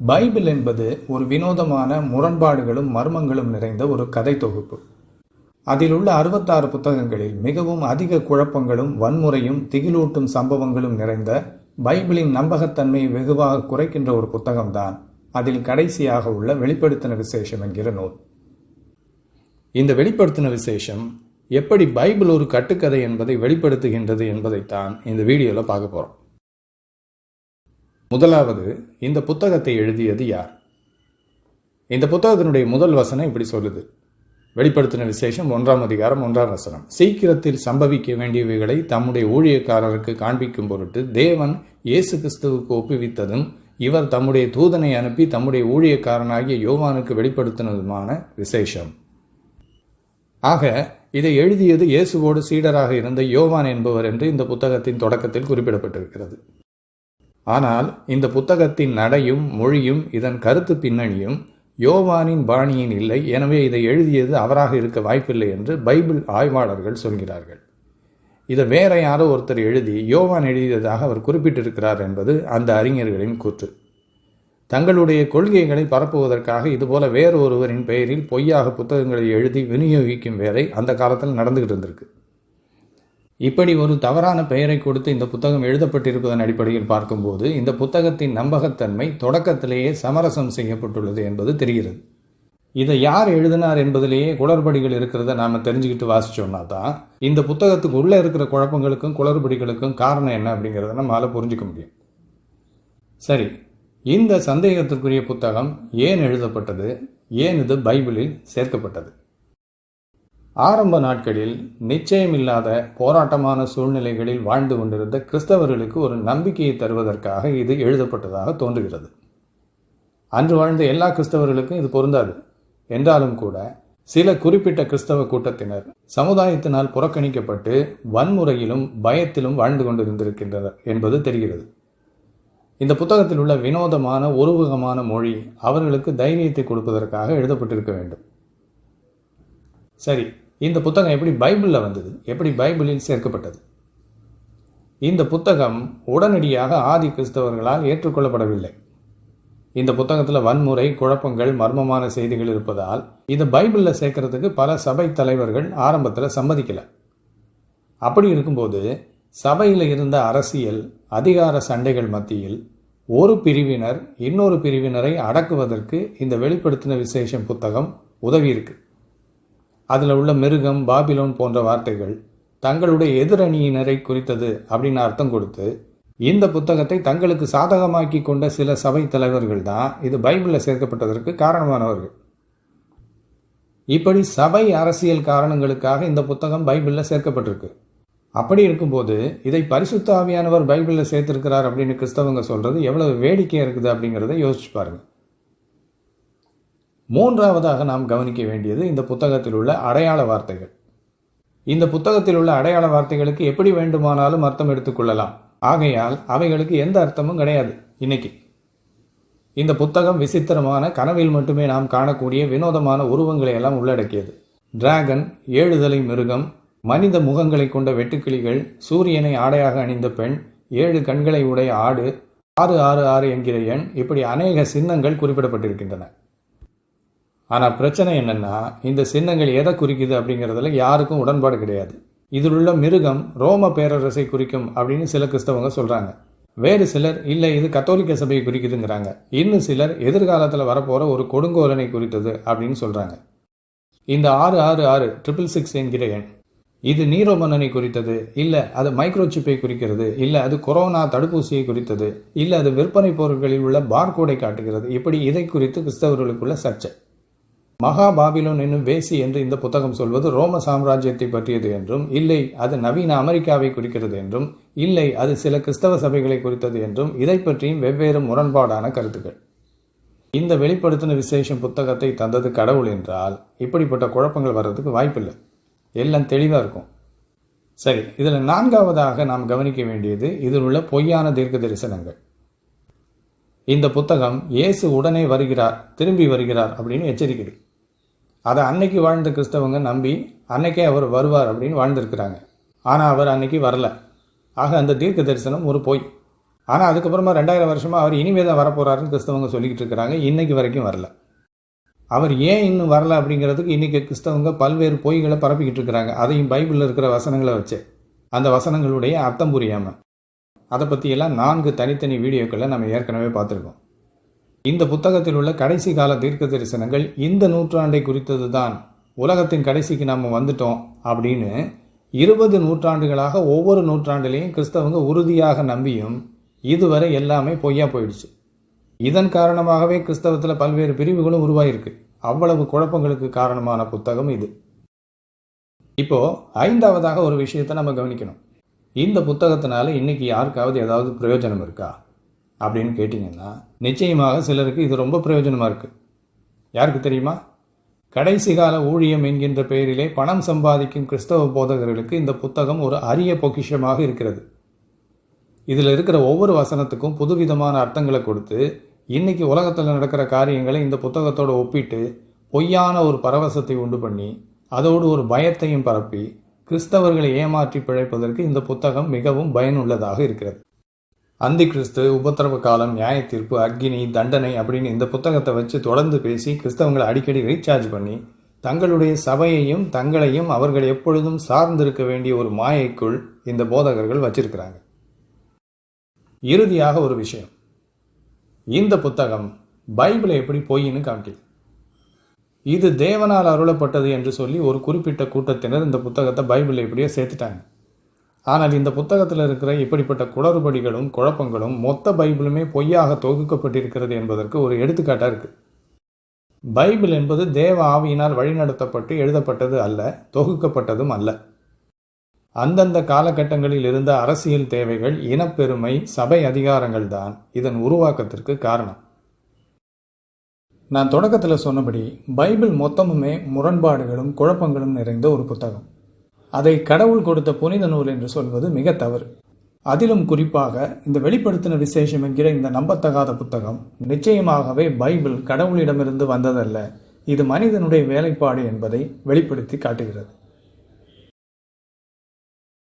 Bible என்பது ஒரு வினோதமான முரண்பாடுகளும் மர்மங்களும் நிறைந்த ஒரு கதை தொகுப்பு. அதில் உள்ள 66 புத்தகங்களில் மிகவும் அதிக குழப்பங்களும் வன்முறையும் திகிலூட்டும் சம்பவங்களும் நிறைந்த பைபிளின் நம்பகத்தன்மையை வெகுவாக குறைக்கின்ற ஒரு புத்தகம்தான் அதில் கடைசியாக உள்ள வெளிப்படுத்தின விசேஷம் என்கிற நூல். இந்த வெளிப்படுத்தின விசேஷம் எப்படி பைபிள் ஒரு கட்டுக்கதை என்பதை வெளிப்படுத்துகின்றது என்பதைத்தான் இந்த வீடியோவில் பார்க்க போகிறோம். முதலாவது, இந்த புத்தகத்தை எழுதியது யார்? இந்த புத்தகத்தினுடைய முதல் வசனம் இப்படி சொல்லுது. வெளிப்படுத்தின விசேஷம் 1ஆம் அதிகாரம் 1ஆம் வசனம். சீக்கிரத்தில் சம்பவிக்க வேண்டியவைகளை தம்முடைய ஊழியக்காரருக்கு காண்பிக்கும் பொருட்டு தேவன் இயேசு கிறிஸ்துவுக்கு ஒப்புவித்ததும் இவர் தம்முடைய தூதனை அனுப்பி தம்முடைய ஊழியக்காரனாகிய யோவானுக்கு வெளிப்படுத்தினதுமான விசேஷம். ஆக இதை எழுதியது இயேசுவோடு சீடராக இருந்த யோவான் என்பவர் என்று இந்த புத்தகத்தின் தொடக்கத்தில் குறிப்பிடப்பட்டிருக்கிறது. ஆனால் இந்த புத்தகத்தின் நடையும் மொழியும் இதன் கருத்து பின்னணியும் யோவானின் பாணியின் இல்லை. எனவே இதை எழுதியது அவராக இருக்க வாய்ப்பில்லை என்று பைபிள் ஆய்வாளர்கள் சொல்கிறார்கள். இதை வேற யாரோ ஒருத்தர் எழுதி யோவான் எழுதியதாக அவர் குறிப்பிட்டிருக்கிறார் என்பது அந்த அறிஞர்களின் கூற்று. தங்களுடைய கொள்கைகளை பரப்புவதற்காக இதுபோல வேறு ஒருவரின் பெயரில் பொய்யாக புத்தகங்களை எழுதி விநியோகிக்கும் வேலை அந்த காலத்தில் நடந்துகிட்டு இருந்திருக்கு. இப்படி ஒரு தவறான பெயரை கொடுத்து இந்த புத்தகம் எழுதப்பட்டிருப்பதன் அடிப்படையில் பார்க்கும்போது இந்த புத்தகத்தின் நம்பகத்தன்மை தொடக்கத்திலேயே சமரசம் செய்யப்பட்டுள்ளது என்பது தெரிகிறது. இதை யார் எழுதினார் என்பதிலேயே குளறுபடிகள் இருக்கிறத நாம் தெரிஞ்சுக்கிட்டு வாசிச்சோம்னா தான் இந்த புத்தகத்துக்கு உள்ளே இருக்கிற குழப்பங்களுக்கும் குளறுபடிகளுக்கும் காரணம் என்ன அப்படிங்கிறத நம்மளால் புரிஞ்சுக்க முடியும். சரி, இந்த சந்தேகத்திற்குரிய புத்தகம் ஏன் எழுதப்பட்டது? ஏன் இது பைபிளில் சேர்க்கப்பட்டது? ஆரம்ப நாட்களில் நிச்சயமில்லாத போராட்டமான சூழ்நிலைகளில் வாழ்ந்து கொண்டிருந்த கிறிஸ்தவர்களுக்கு ஒரு நம்பிக்கையை தருவதற்காக இது எழுதப்பட்டதாக தோன்றுகிறது. அன்று வாழ்ந்த எல்லா கிறிஸ்தவர்களுக்கும் இது பொருந்தாது. என்றாலும் கூட சில குறிப்பிட்ட கிறிஸ்தவ கூட்டத்தினர் சமுதாயத்தினால் புறக்கணிக்கப்பட்டு வன்முறையிலும் பயத்திலும் வாழ்ந்து கொண்டிருந்திருக்கின்றனர் என்பது தெரிகிறது. இந்த புத்தகத்தில் உள்ள வினோதமான உருவகமான மொழி அவர்களுக்கு தைரியத்தை கொடுப்பதற்காக எழுதப்பட்டிருக்க வேண்டும். சரி, இந்த புத்தகம் எப்படி பைபிளில் வந்தது? எப்படி பைபிளில் சேர்க்கப்பட்டது? இந்த புத்தகம் உடனடியாக ஆதி கிறிஸ்தவர்களால் ஏற்றுக்கொள்ளப்படவில்லை. இந்த புத்தகத்தில் வன்முறை, குழப்பங்கள், மர்மமான செய்திகள் இருப்பதால் இதை பைபிளில் சேர்க்கறதுக்கு பல சபை தலைவர்கள் ஆரம்பத்தில் சம்மதிக்கலை. அப்படி இருக்கும்போது சபையில் இருந்த அரசியல் அதிகார சண்டைகள் மத்தியில் ஒரு பிரிவினர் இன்னொரு பிரிவினரை அடக்குவதற்கு இந்த வெளிப்படுத்தின விசேஷம் புத்தகம் உதவி இருக்கு. அதில் உள்ள மிருகம், பாபிலோன் போன்ற வார்த்தைகள் தங்களுடைய எதிரணியினரை குறித்தது அப்படின்னு அர்த்தம் கொடுத்து இந்த புத்தகத்தை தங்களுக்கு சாதகமாக்கி கொண்ட சில சபை தலைவர்கள் தான் இது பைபிளில் சேர்க்கப்பட்டதற்கு காரணமானவர்கள். இப்படி சபை அரசியல் காரணங்களுக்காக இந்த புத்தகம் பைபிளில் சேர்க்கப்பட்டிருக்கு. அப்படி இருக்கும்போது இதை பரிசுத்த ஆவியானவர் பைபிளில் சேர்த்திருக்கிறார் அப்படின்னு கிறிஸ்தவங்க சொல்றது எவ்வளவு வேடிக்கையா இருக்குது அப்படிங்கிறத யோசிச்சு பாருங்க. மூன்றாவதாக நாம் கவனிக்க வேண்டியது இந்த புத்தகத்தில் உள்ள அடையாள வார்த்தைகள். இந்த புத்தகத்தில் உள்ள அடையாள வார்த்தைகளுக்கு எப்படி வேண்டுமானாலும் அர்த்தம் எடுத்துக்கொள்ளலாம். ஆகையால் அவைகளுக்கு எந்த அர்த்தமும் கிடையாது. இன்னைக்கு இந்த புத்தகம் விசித்திரமான கனவில் மட்டுமே நாம் காணக்கூடிய வினோதமான உருவங்களை எல்லாம் உள்ளடக்கியது. டிராகன், 7 தலை மிருகம், மனித முகங்களை கொண்ட வெட்டுக்கிளிகள், சூரியனை ஆடையாக அணிந்த பெண், 7 கண்களை உடைய ஆடு, 666 என்கிற எண், இப்படி அநேக சின்னங்கள் குறிப்பிடப்பட்டிருக்கின்றன. ஆனால் பிரச்சனை என்னன்னா இந்த சின்னங்கள் எதை குறிக்குது அப்படிங்கிறதுல யாருக்கும் உடன்பாடு கிடையாது. இதில் உள்ள மிருகம் ரோம பேரரசை குறிக்கும் அப்படின்னு சில கிறிஸ்தவங்க சொல்றாங்க. வேறு சிலர் இல்லை இது கத்தோலிக்க சபையை குறிக்குதுங்கிறாங்க. இன்னும் சிலர் எதிர்காலத்தில் வரப்போற ஒரு கொடுங்கோலனை குறித்தது அப்படின்னு சொல்றாங்க. இந்த 666 666 என்கிற எண் இது நீரோ மன்னனை குறித்தது, இல்லை அது மைக்ரோசிப்பை குறிக்கிறது, இல்லை அது கொரோனா தடுப்பூசியை குறித்தது, இல்லை அது விற்பனை பொருட்களில் உள்ள பார்கோடை காட்டுகிறது. இப்படி இதை குறித்து கிறிஸ்தவர்களுக்குள்ள சர்ச்சை. மகா பாபிலோன் என்னும் வேசி என்று இந்த புத்தகம் சொல்வது ரோம சாம்ராஜ்யத்தை பற்றியது என்றும், இல்லை அது நவீன அமெரிக்காவை குறிக்கிறது என்றும், இல்லை அது சில கிறிஸ்தவ சபைகளை குறித்தது என்றும், இதை பற்றியும் வெவ்வேறு முரண்பாடான கருத்துக்கள். இந்த வெளிப்படுத்தின விசேஷம் புத்தகத்தை தந்தது கடவுள் என்றால் இப்படிப்பட்ட குழப்பங்கள் வர்றதுக்கு வாய்ப்பில்லை. எல்லாம் தெளிவாக இருக்கும். சரி, இதில் 4ஆவதாக நாம் கவனிக்க வேண்டியது இதில் உள்ள பொய்யான தீர்க்க தரிசனங்கள். இந்த புத்தகம் இயேசு உடனே வருகிறார், திரும்பி வருகிறார் அப்படின்னு எச்சரிக்கிறது. அதை அன்னைக்கு வாழ்ந்த கிறிஸ்தவங்க நம்பி அன்னைக்கே அவர் வருவார் அப்படின்னு வாழ்ந்திருக்கிறாங்க. ஆனால் அவர் அன்னைக்கு வரல. ஆக அந்த தீர்க்க தரிசனம் ஒரு பொய். ஆனால் அதுக்கப்புறமா 2000 வருஷமாக அவர் இனிமே தான் வரப்போகிறாருன்னு கிறிஸ்தவங்க சொல்லிக்கிட்டு இருக்கிறாங்க. இன்னைக்கு வரைக்கும் வரல. அவர் ஏன் இன்னும் வரல அப்படிங்கிறதுக்கு இன்றைக்கி கிறிஸ்தவங்க பல்வேறு பொய்களை பரப்பிக்கிட்டு இருக்கிறாங்க. அதையும் பைபிளில் இருக்கிற வசனங்களை வச்சு, அந்த வசனங்களுடைய அர்த்தம் புரியாமல். அதை பற்றியெல்லாம் 4 தனித்தனி வீடியோக்களை நம்ம ஏற்கனவே பார்த்துருக்கோம். இந்த புத்தகத்தில் உள்ள கடைசி கால தீர்க்க தரிசனங்கள் இந்த நூற்றாண்டை குறித்தது தான், உலகத்தின் கடைசிக்கு நாம் வந்துட்டோம் அப்படின்னு 20 நூற்றாண்டுகளாக ஒவ்வொரு நூற்றாண்டிலையும் கிறிஸ்தவங்க உறுதியாக நம்பியும் இதுவரை எல்லாமே பொய்யா போயிடுச்சு. இதன் காரணமாகவே கிறிஸ்தவத்தில் பல்வேறு பிரிவுகளும் உருவாயிருக்கு. அவ்வளவு குழப்பங்களுக்கு காரணமான புத்தகம் இது. இப்போ 5வதாக ஒரு விஷயத்தை நம்ம கவனிக்கணும். இந்த புத்தகத்தினால இன்னைக்கு யாருக்காவது ஏதாவது பிரயோஜனம் இருக்கா அப்படின்னு கேட்டிங்கன்னா, நிச்சயமாக சிலருக்கு இது ரொம்ப பிரயோஜனமாக இருக்குது. யாருக்கு தெரியுமா? கடைசி கால ஊழியம் என்கின்ற பெயரிலே பணம் சம்பாதிக்கும் கிறிஸ்தவ போதகர்களுக்கு இந்த புத்தகம் ஒரு அரிய பொக்கிஷமாக இருக்கிறது. இதில் இருக்கிற ஒவ்வொரு வசனத்துக்கும் புதுவிதமான அர்த்தங்களை கொடுத்து, இன்னைக்கு உலகத்தில் நடக்கிற காரியங்களை இந்த புத்தகத்தோடு ஒப்பிட்டு பொய்யான ஒரு பரவசத்தை உண்டு பண்ணி, அதோடு ஒரு பயத்தையும் பரப்பி கிறிஸ்தவர்களை ஏமாற்றி பிழைப்பதற்கு இந்த புத்தகம் மிகவும் பயனுள்ளதாக இருக்கிறது. அந்தி கிறிஸ்து, உபத்திரவ காலம், நியாய தீர்ப்பு, அக்கினி, தண்டனை அப்படின்னு இந்த புத்தகத்தை வச்சு தொடர்ந்து பேசி கிறிஸ்தவங்களை அடிக்கடி ரீசார்ஜ் பண்ணி தங்களுடைய சபையையும் தங்களையும் அவர்கள் எப்பொழுதும் சார்ந்திருக்க வேண்டிய ஒரு மாயைக்குள் இந்த போதகர்கள் வச்சிருக்கிறாங்க. இறுதியாக ஒரு விஷயம், இந்த புத்தகம் பைபிளை எப்படி பொய்ன்னு காமிக்குது. இது தேவனால் அருளப்பட்டது என்று சொல்லி ஒரு குறிப்பிட்ட கூட்டத்தினர் இந்த புத்தகத்தை பைபிளை எப்படியோ சேர்த்துட்டாங்க. ஆனால் இந்த புத்தகத்தில் இருக்கிற இப்படிப்பட்ட குளறுபடிகளும் குழப்பங்களும் மொத்த பைபிளுமே பொய்யாக தொகுக்கப்பட்டிருக்கிறது என்பதற்கு ஒரு எடுத்துக்காட்டாக இருக்குது. பைபிள் என்பது தேவ ஆவியினால் வழிநடத்தப்பட்டு எழுதப்பட்டது அல்ல, தொகுக்கப்பட்டதும் அல்ல. அந்தந்த காலகட்டங்களில் இருந்த அரசியல் தேவைகள், இனப்பெருமை, சபை அதிகாரங்கள் தான் இதன் உருவாக்கத்திற்கு காரணம். நான் தொடக்கத்தில் சொன்னபடி பைபிள் மொத்தமுமே முரண்பாடுகளும் குழப்பங்களும் நிறைந்த ஒரு புத்தகம். அதை கடவுள் கொடுத்த புனித நூல் என்று சொல்வது மிக தவறு. அதிலும் குறிப்பாக இந்த வெளிப்படுத்தின விசேஷம் என்கிற இந்த நம்பத்தகாத புத்தகம் நிச்சயமாகவே பைபிள் கடவுளிடமிருந்து வந்ததல்ல, இது மனிதனுடைய வேலைப்பாடு என்பதை வெளிப்படுத்தி காட்டுகிறது.